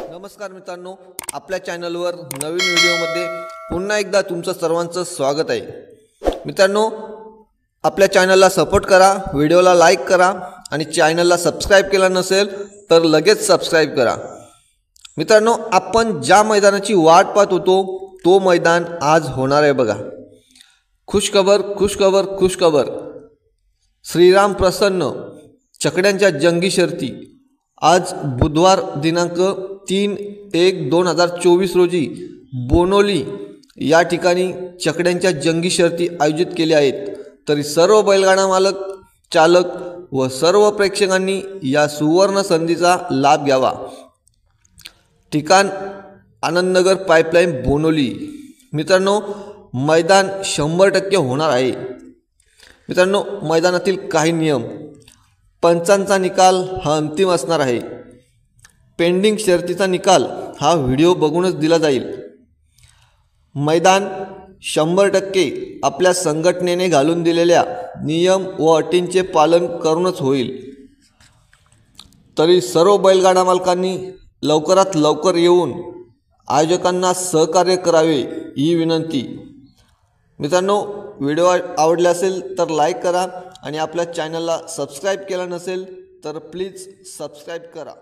नमस्कार मित्रांनो, आपल्या चॅनलवर नवीन व्हिडिओमध्ये पुन्हा एकदा तुमचं सर्वांचं स्वागत आहे। मित्रांनो, आपल्या चॅनलला सपोर्ट करा, व्हिडिओला लाईक करा आणि चॅनलला सबस्क्राइब केला नसेल तर लगेच सबस्क्राइब करा। मित्रांनो, आपण ज्या मैदानाची वाट पाहत होतो तो मैदान आज होणार आहे बघा। खुशखबर खुशखबर खुशखबर, श्रीराम प्रसन्न चकड्यांच्या जंगी शर्ती आज बुधवार दिनांक 3/1/2024 रोजी बोनोली या ठिकाणी चकड्यांच्या जंगी शर्ती आयोजित केल्या आहेत। तरी सर्व बैलगाडा मालक, चालक व सर्व प्रेक्षकांनी या सुवर्ण संधीचा लाभ घ्यावा। ठिकाण आनंदनगर पाइपलाइन बोनोली। मित्रांनो, मैदान 100% होणार आहे। मित्रांनो, मैदानातील काही नियम, पंचांचा निकाल हा अंतिम असणार आहे। पेंडिंग शर्तीचा निकाल हा व्हिडिओ बघूनच दिला जाईल। मैदान 100% आपल्या संघटनेने घालून दिलेल्या नियम व अटींचे पालन करूनच होईल। तरी सर्व बैलगाडा मालकांनी लवकरात लवकर येऊन आयोजकांना सहकार्य करावे ही विनंती। मित्रांनो, व्हिडिओ आवडला असेल तर लाईक करा आणि आपल्या चॅनलला सबस्क्राइब केला नसेल तर प्लीज सबस्क्राइब करा।